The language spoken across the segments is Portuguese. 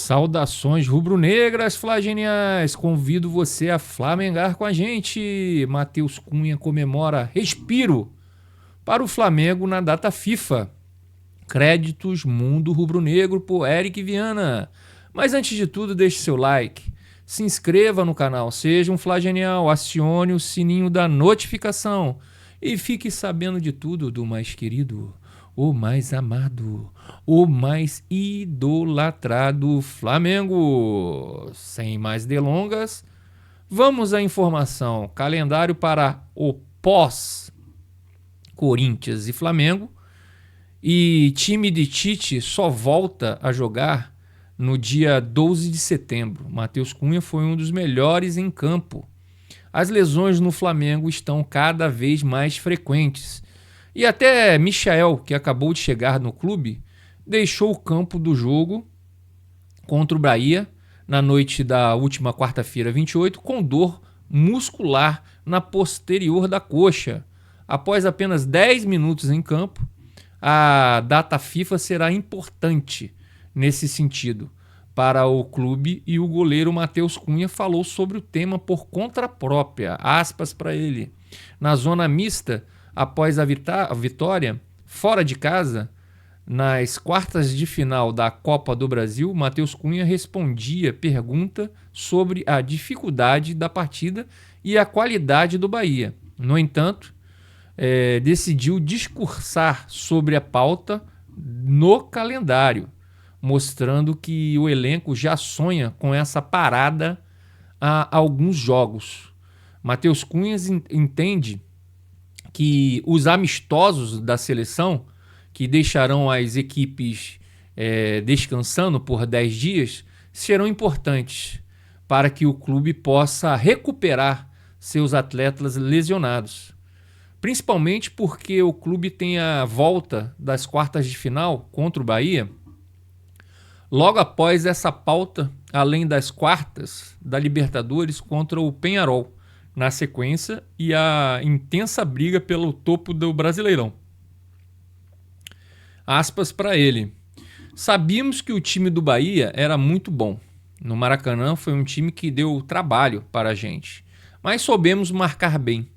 Saudações rubro-negras flageniais, convido você a flamengar com a gente. Matheus Cunha comemora respiro para o Flamengo na data FIFA. Créditos Mundo Rubro-Negro por Eric Viana. Mas antes de tudo, deixe seu like, se inscreva no canal, seja um flagenial, acione o sininho da notificação e fique sabendo de tudo do mais querido, o mais amado, o mais idolatrado Flamengo. Sem mais delongas, vamos à informação. Calendário para o pós-Corinthians e Flamengo. E time de Tite só volta a jogar no dia 12 de setembro. Matheus Cunha foi um dos melhores em campo. As lesões no Flamengo estão cada vez mais frequentes. E até Michael, que acabou de chegar no clube, deixou o campo do jogo contra o Bahia na noite da última quarta-feira, 28, com dor muscular na posterior da coxa. Após apenas 10 minutos em campo, a data FIFA será importante nesse sentido para o clube e o goleiro Matheus Cunha falou sobre o tema por conta própria, aspas para ele. Na zona mista, após a vitória, fora de casa, nas quartas de final da Copa do Brasil, Matheus Cunha respondia pergunta sobre a dificuldade da partida e a qualidade do Bahia. No entanto, decidiu discursar sobre a pauta no calendário, mostrando que o elenco já sonha com essa parada há alguns jogos. Matheus Cunha entende que os amistosos da seleção, que deixarão as equipes descansando por 10 dias, serão importantes para que o clube possa recuperar seus atletas lesionados. Principalmente porque o clube tem a volta das quartas de final contra o Bahia. Logo após essa pauta, além das quartas da Libertadores contra o Peñarol, na sequência, e a intensa briga pelo topo do Brasileirão. Aspas para ele. Sabíamos que o time do Bahia era muito bom. No Maracanã foi um time que deu trabalho para a gente, mas soubemos marcar bem.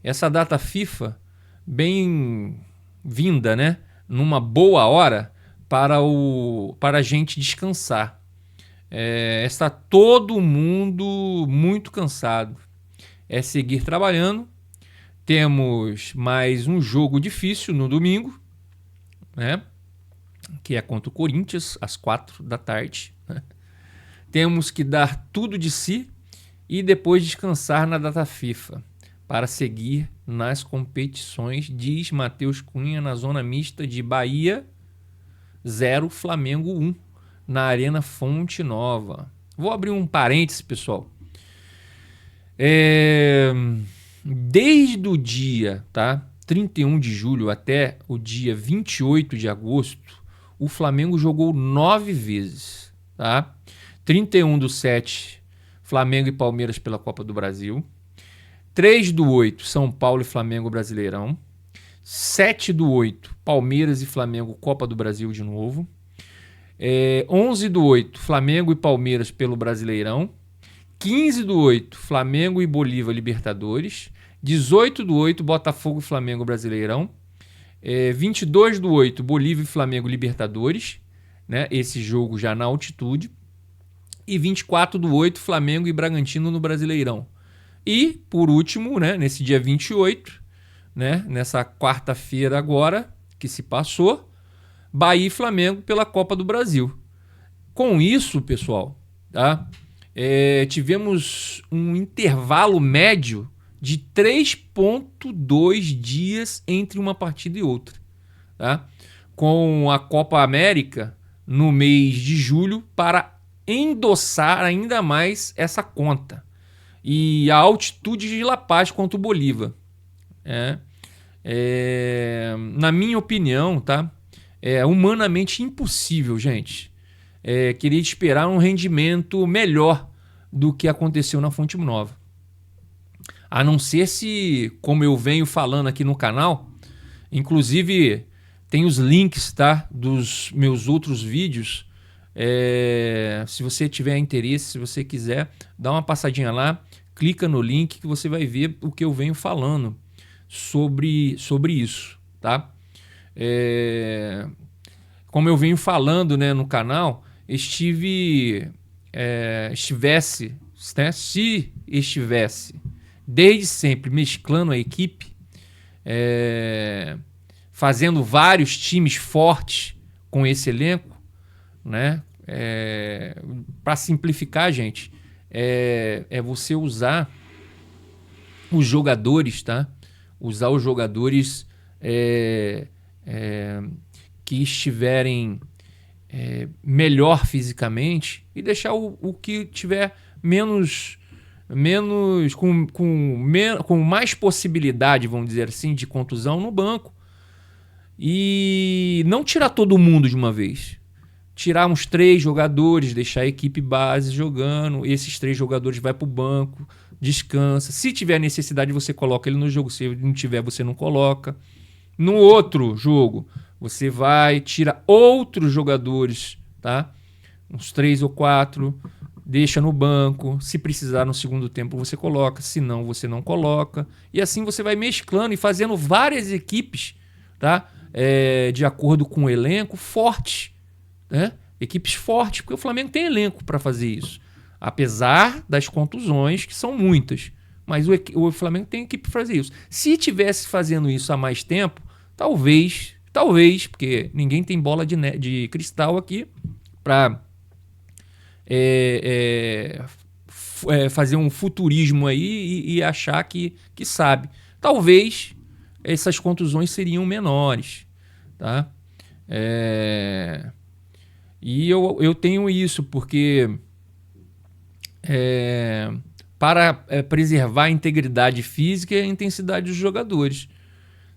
Essa data FIFA, bem vinda, né? Numa boa hora para a gente descansar. Está todo mundo muito cansado. É seguir trabalhando. Temos mais um jogo difícil no domingo, né? Que é contra o Corinthians, às 4 da tarde. Né? Temos que dar tudo de si e depois descansar na data FIFA para seguir nas competições, diz Matheus Cunha na zona mista de Bahia 0, Flamengo 1, na Arena Fonte Nova. Vou abrir um parênteses, pessoal. Desde o dia 31 de julho até o dia 28 de agosto, o Flamengo jogou 9 vezes. 31/7, Flamengo e Palmeiras pela Copa do Brasil. 3/8, São Paulo e Flamengo Brasileirão. 7/8, Palmeiras e Flamengo Copa do Brasil de novo. 11/8, Flamengo e Palmeiras pelo Brasileirão. 15/8, Flamengo e Bolívar Libertadores. 18/8, Botafogo e Flamengo Brasileirão. 22/8, Bolívia e Flamengo Libertadores, né? Esse jogo já na altitude. E 24/8, Flamengo e Bragantino no Brasileirão. E, por último, né, nesse dia 28, né, nessa quarta-feira agora, que se passou, Bahia e Flamengo pela Copa do Brasil. Com isso, pessoal, tivemos um intervalo médio de 3,2 dias entre uma partida e outra. Com a Copa América no mês de julho para endossar ainda mais essa conta. E a altitude de La Paz contra o Bolívar. Na minha opinião, é humanamente impossível, gente, querer esperar um rendimento melhor do que aconteceu na Fonte Nova. A não ser se, como eu venho falando aqui no canal, inclusive tem os links dos meus outros vídeos Se você tiver interesse, se você quiser, dá uma passadinha lá, clica no link que você vai ver o que eu venho falando sobre isso, tá? Como eu venho falando, né, no canal, se estivesse desde sempre mesclando a equipe, fazendo vários times fortes com esse elenco, né? Para simplificar, gente, você usar os jogadores, tá? Usar os jogadores que estiverem melhor fisicamente e deixar o que tiver com mais possibilidade, vamos dizer assim, de contusão no banco. E não tirar todo mundo de uma vez. Tirar uns 3 jogadores, deixar a equipe base jogando. Esses 3 jogadores vai para o banco, descansa. Se tiver necessidade, você coloca ele no jogo. Se não tiver, você não coloca. No outro jogo, você vai, tira outros jogadores, tá? Uns 3 ou 4, deixa no banco. Se precisar no segundo tempo, você coloca. Se não, você não coloca. E assim você vai mesclando e fazendo várias equipes, tá? De acordo com o elenco, fortes, né? Equipes fortes, porque o Flamengo tem elenco para fazer isso. Apesar das contusões, que são muitas. Mas o Flamengo tem equipe para fazer isso. Se tivesse fazendo isso há mais tempo, talvez, porque ninguém tem bola de cristal aqui para fazer um futurismo aí e achar que sabe. Talvez essas contusões seriam menores, tá? E eu tenho isso porque para preservar a integridade física e a intensidade dos jogadores.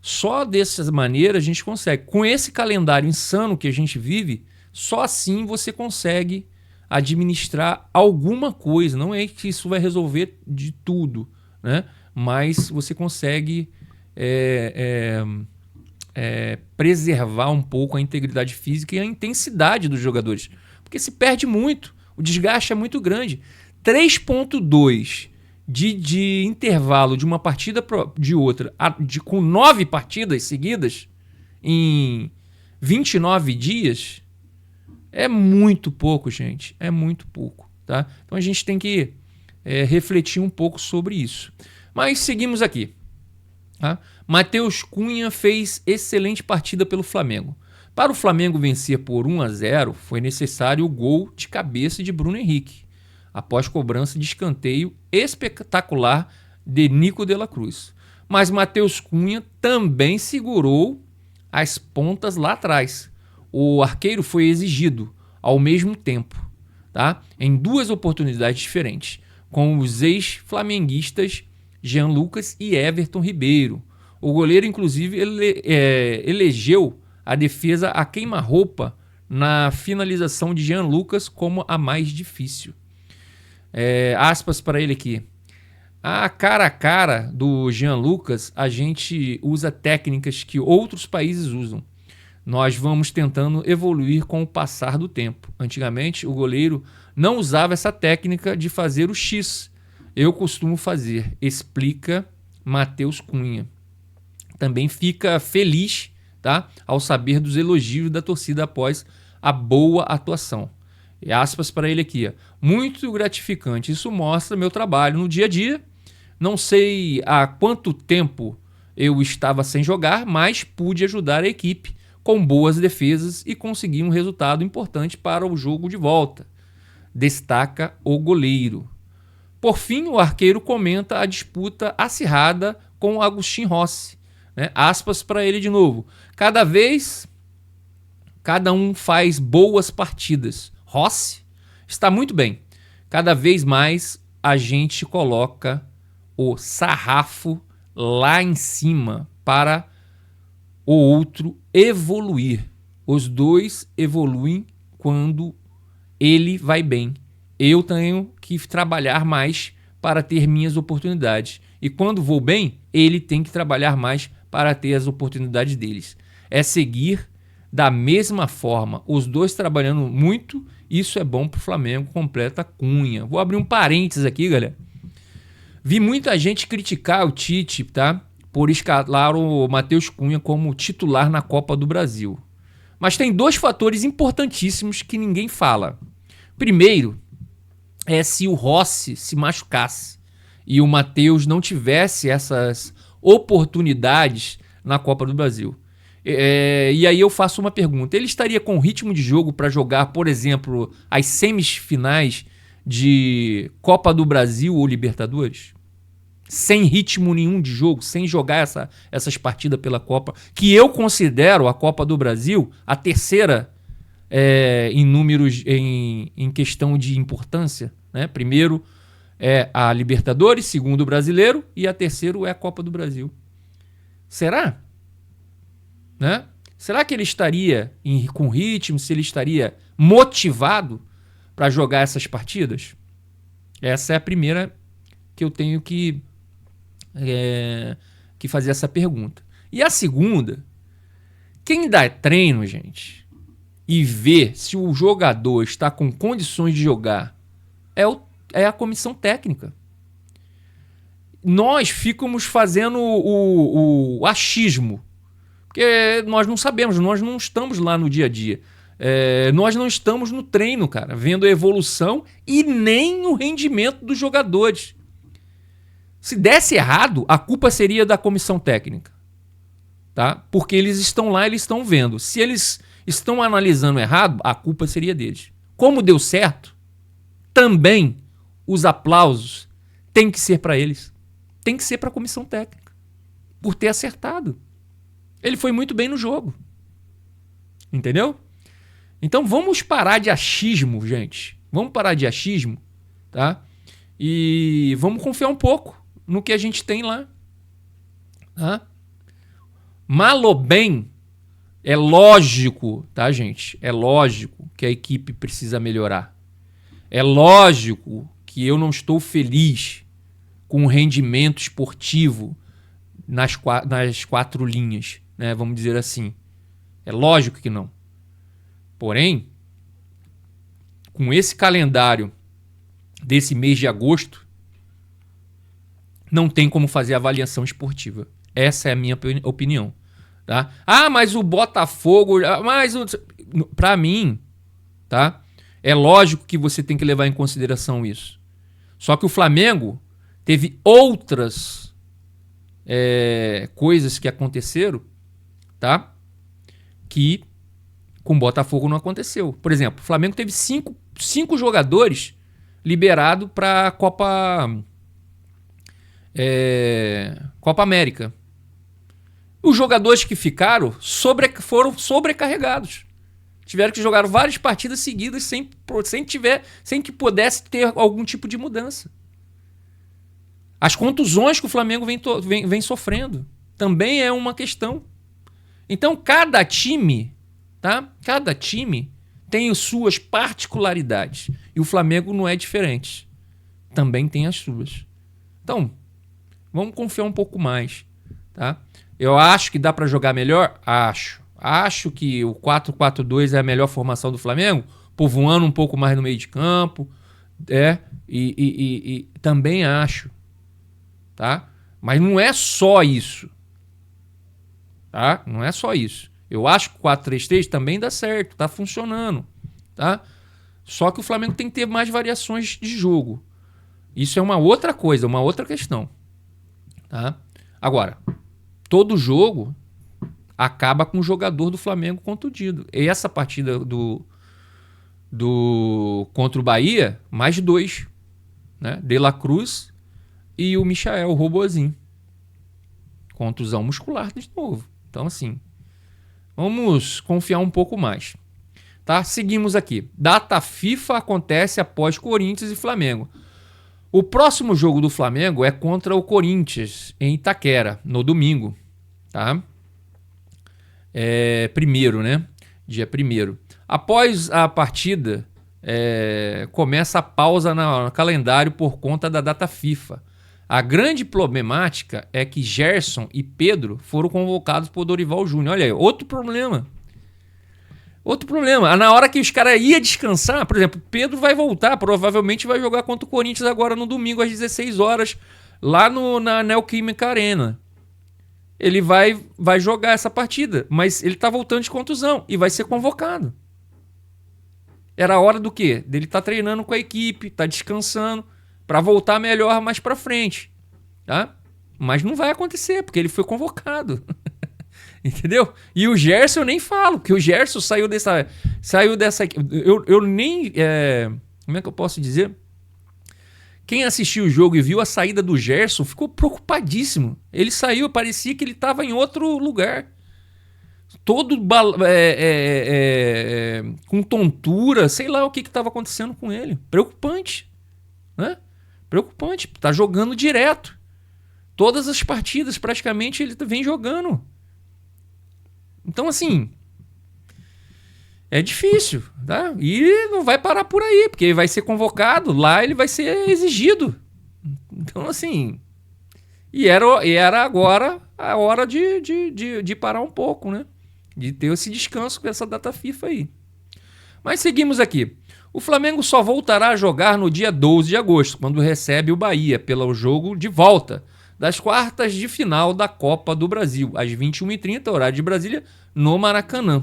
Só dessa maneira a gente consegue. Com esse calendário insano que a gente vive, só assim você consegue administrar alguma coisa. Não é que isso vai resolver de tudo, né? Mas você consegue preservar um pouco a integridade física e a intensidade dos jogadores. Porque se perde muito, o desgaste é muito grande. 3,2 de intervalo de uma partida de outra, com 9 partidas seguidas em 29 dias, é muito pouco, gente. É muito pouco, tá? Então a gente tem que refletir um pouco sobre isso. Mas seguimos aqui. Tá? Matheus Cunha fez excelente partida pelo Flamengo. Para o Flamengo vencer por 1-0, foi necessário o gol de cabeça de Bruno Henrique, após cobrança de escanteio espetacular de Nico de la Cruz. Mas Matheus Cunha também segurou as pontas lá atrás. O arqueiro foi exigido ao mesmo tempo, tá? Em 2 oportunidades diferentes, com os ex-flamenguistas Jean Lucas e Everton Ribeiro. O goleiro, inclusive, elegeu a defesa a queima-roupa na finalização de Jean Lucas como a mais difícil. Aspas para ele aqui. A cara do Jean Lucas, a gente usa técnicas que outros países usam. Nós vamos tentando evoluir com o passar do tempo. Antigamente, o goleiro não usava essa técnica de fazer o X. Eu costumo fazer, explica Matheus Cunha. Também fica feliz, tá, ao saber dos elogios da torcida após a boa atuação. E aspas para ele aqui. Muito gratificante. Isso mostra meu trabalho no dia a dia. Não sei há quanto tempo eu estava sem jogar, mas pude ajudar a equipe com boas defesas e conseguir um resultado importante para o jogo de volta. Destaca o goleiro. Por fim, o arqueiro comenta a disputa acirrada com o Agustin Rossi. Né? Aspas para ele de novo. Cada um faz boas partidas. Rossi está muito bem. Cada vez mais a gente coloca o sarrafo lá em cima para o outro evoluir. Os dois evoluem quando ele vai bem. Eu tenho que trabalhar mais para ter minhas oportunidades. E quando vou bem, ele tem que trabalhar mais para ter as oportunidades deles. É seguir da mesma forma, os dois trabalhando muito, isso é bom pro Flamengo, completa Cunha. Vou abrir um parênteses aqui, galera. Vi muita gente criticar o Tite, tá? Por escalar o Matheus Cunha como titular na Copa do Brasil. Mas tem dois fatores importantíssimos que ninguém fala. Primeiro, é se o Rossi se machucasse e o Matheus não tivesse essas oportunidades na Copa do Brasil. E aí eu faço uma pergunta. Ele estaria com ritmo de jogo para jogar, por exemplo, as semifinais de Copa do Brasil ou Libertadores? Sem ritmo nenhum de jogo, sem jogar essas partidas pela Copa, que eu considero a Copa do Brasil a terceira em números, em questão de importância, né? Primeiro é a Libertadores, segundo o Brasileiro e a terceiro é a Copa do Brasil. Será? Né? Será que ele estaria com ritmo, se ele estaria motivado para jogar essas partidas? Essa é a primeira que eu tenho que fazer essa pergunta. E a segunda, quem dá treino, gente, e vê se o jogador está com condições de jogar é a comissão técnica. Nós ficamos fazendo o achismo, porque nós não sabemos, nós não estamos lá no dia a dia. Nós não estamos no treino, cara, vendo a evolução e nem o rendimento dos jogadores. Se desse errado, a culpa seria da comissão técnica, tá? Porque eles estão lá, eles estão vendo. Se eles estão analisando errado, a culpa seria deles. Como deu certo, também os aplausos têm que ser para eles. Tem que ser para a comissão técnica, por ter acertado. Ele foi muito bem no jogo. Entendeu? Então vamos parar de achismo, gente. Vamos parar de achismo, tá? E vamos confiar um pouco no que a gente tem lá. Tá? Mal ou bem, é lógico, tá, gente? É lógico que a equipe precisa melhorar. É lógico que eu não estou feliz com o rendimento esportivo nas quatro linhas, né? Vamos dizer assim. É lógico que não. Porém, com esse calendário desse mês de agosto, não tem como fazer avaliação esportiva. Essa é a minha opinião. Tá? Ah, mas o Botafogo... Para mim, tá? É lógico que você tem que levar em consideração isso. Só que o Flamengo teve outras coisas que aconteceram, tá? Que com o Botafogo não aconteceu. Por exemplo, o Flamengo teve cinco jogadores liberados para a Copa América. Os jogadores que ficaram foram sobrecarregados. Tiveram que jogar várias partidas seguidas sem que pudesse ter algum tipo de mudança. As contusões que o Flamengo vem sofrendo também é uma questão. Então, cada time, tá? Cada time tem as suas particularidades. E o Flamengo não é diferente. Também tem as suas. Então, vamos confiar um pouco mais, tá? Eu acho que dá para jogar melhor? Acho. Acho que o 4-4-2 é a melhor formação do Flamengo, povoando um pouco mais no meio de campo. E também acho. Tá? Mas não é só isso. Tá? Não é só isso. Eu acho que o 4-3-3 também dá certo, tá funcionando. Tá? Só que o Flamengo tem que ter mais variações de jogo. Isso é uma outra coisa, uma outra questão. Tá? Agora, todo jogo acaba com o jogador do Flamengo contundido. E essa partida contra o Bahia, mais 2. Né? De La Cruz e o Michael, o Robozinho. Contusão muscular de novo. Então, assim, vamos confiar um pouco mais. Tá? Seguimos aqui. Data FIFA acontece após Corinthians e Flamengo. O próximo jogo do Flamengo é contra o Corinthians, em Itaquera, no domingo. Tá? Primeiro, né? Dia 1º. Após a partida, começa a pausa no calendário por conta da data FIFA. A grande problemática é que Gerson e Pedro foram convocados por Dorival Júnior. Olha aí, outro problema. Outro problema, na hora que os caras iam descansar, por exemplo, Pedro vai voltar, provavelmente vai jogar contra o Corinthians agora no domingo às 16 horas, lá na Neoquímica Arena. Ele vai jogar essa partida, mas ele tá voltando de contusão e vai ser convocado. Era a hora do quê? Dele tá treinando com a equipe, tá descansando, para voltar melhor mais para frente, tá? Mas não vai acontecer, porque ele foi convocado. Entendeu? E o Gerson eu nem falo, que o Gerson saiu dessa. Eu nem. Como é que eu posso dizer? Quem assistiu o jogo e viu a saída do Gerson ficou preocupadíssimo. Ele saiu, parecia que ele estava em outro lugar. Todo com tontura, sei lá o que estava acontecendo com ele. Preocupante, né? Preocupante. Tá jogando direto. Todas as partidas, praticamente, ele vem jogando. Então, assim, é difícil, tá? E não vai parar por aí, porque ele vai ser convocado, lá ele vai ser exigido. Então, assim, e era agora a hora de parar um pouco, né? De ter esse descanso com essa data FIFA aí. Mas seguimos aqui. O Flamengo só voltará a jogar no dia 12 de agosto, quando recebe o Bahia pelo jogo de volta das quartas de final da Copa do Brasil, às 21h30, horário de Brasília, no Maracanã.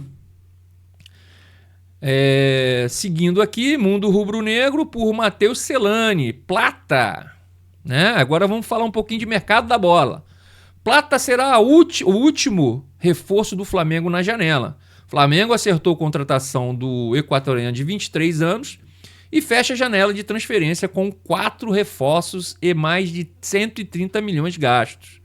Seguindo aqui, Mundo Rubro-Negro por Matheus Celani, Plata. Né? Agora vamos falar um pouquinho de mercado da bola. Plata será o último reforço do Flamengo na janela. Flamengo acertou a contratação do equatoriano de 23 anos e fecha a janela de transferência com 4 reforços e mais de 130 milhões gastos.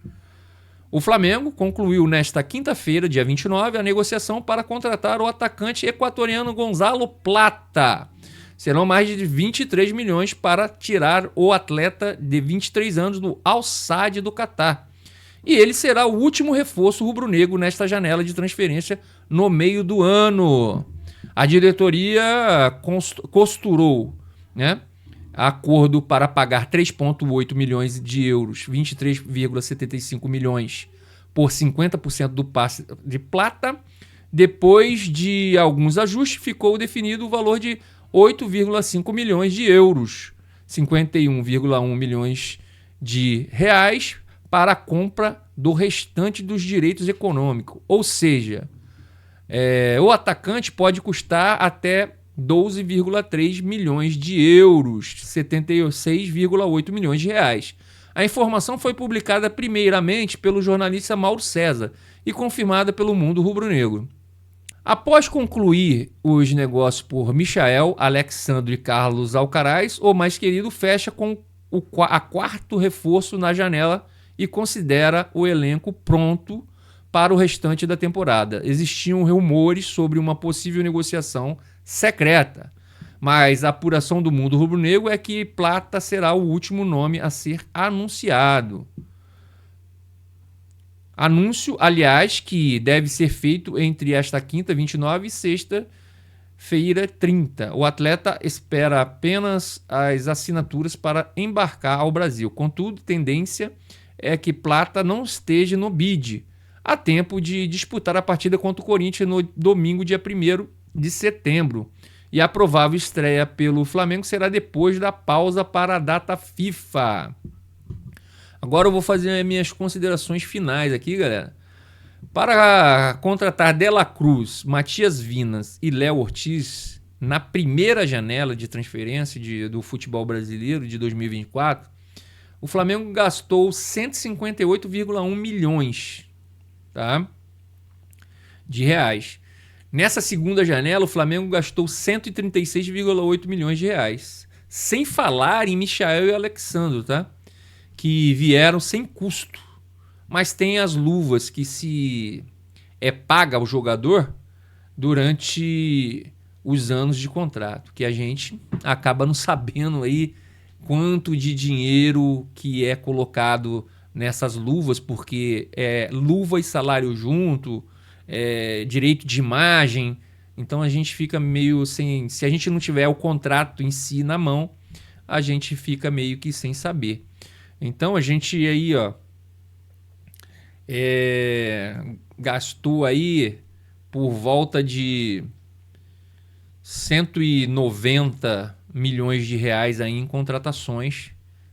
O Flamengo concluiu nesta quinta-feira, dia 29, a negociação para contratar o atacante equatoriano Gonzalo Plata. Serão mais de 23 milhões para tirar o atleta de 23 anos do Al-Sadd do Catar. E ele será o último reforço rubro-negro nesta janela de transferência no meio do ano. A diretoria costurou, né, acordo para pagar 3,8 milhões de euros, 23,75 milhões por 50% do passe de Plata. Depois de alguns ajustes, ficou definido o valor de 8,5 milhões de euros, 51,1 milhões de reais, para a compra do restante dos direitos econômicos. Ou seja, o atacante pode custar até 12,3 milhões de euros, 76,8 milhões de reais. A informação foi publicada primeiramente pelo jornalista Mauro César e confirmada pelo Mundo Rubro-Negro. Após concluir os negócios por Michael, Alexandre e Carlos Alcaraz, o mais querido fecha com a quarto reforço na janela e considera o elenco pronto para o restante da temporada. Existiam rumores sobre uma possível negociação secreta, mas a apuração do Mundo Rubro-Negro é que Plata será o último nome a ser anunciado. Anúncio, aliás, que deve ser feito entre esta quinta, 29, e sexta-feira, 30. O atleta espera apenas as assinaturas para embarcar ao Brasil. Contudo, tendência é que Plata não esteja no bid a tempo de disputar a partida contra o Corinthians no domingo, dia 1º de setembro. E a provável estreia pelo Flamengo será depois da pausa para a data FIFA. Agora eu vou fazer as minhas considerações finais aqui, galera. Para contratar Dela Cruz, Matias Vinas e Léo Ortiz na primeira janela de transferência do futebol brasileiro de 2024, o Flamengo gastou 158,1 milhões, tá, de reais. Nessa segunda janela, o Flamengo gastou 136,8 milhões de reais. Sem falar em Michael e Alexandre, tá? Que vieram sem custo. Mas tem as luvas que se paga ao jogador durante os anos de contrato, que a gente acaba não sabendo aí quanto de dinheiro que é colocado nessas luvas, porque é luva e salário junto, direito de imagem. Então a gente fica meio sem... Se a gente não tiver o contrato em si na mão, a gente fica meio que sem saber. Então a gente aí, ó, gastou aí por volta de 190 milhões de reais aí em contratações,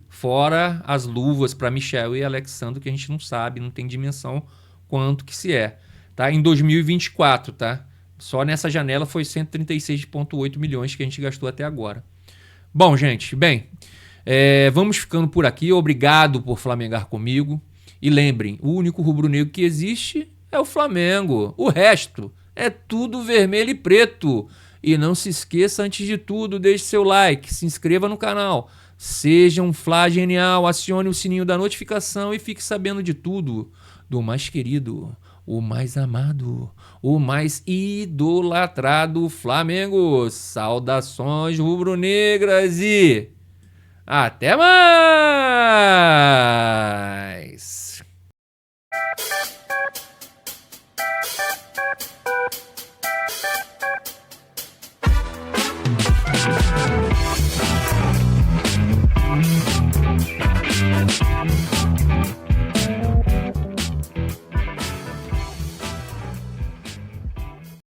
fora as luvas para Michel e Alexandre, que a gente não sabe, não tem dimensão quanto que se é. Tá? Em 2024, tá? Só nessa janela foi 136,8 milhões que a gente gastou até agora. Bom, gente, vamos ficando por aqui. Obrigado por flamengar comigo. E lembrem, o único rubro-negro que existe é o Flamengo. O resto é tudo vermelho e preto. E não se esqueça, antes de tudo, deixe seu like, se inscreva no canal. Seja um Fla genial, acione o sininho da notificação e fique sabendo de tudo. Do mais querido, o mais amado, o mais idolatrado Flamengo. Saudações rubro-negras e até mais!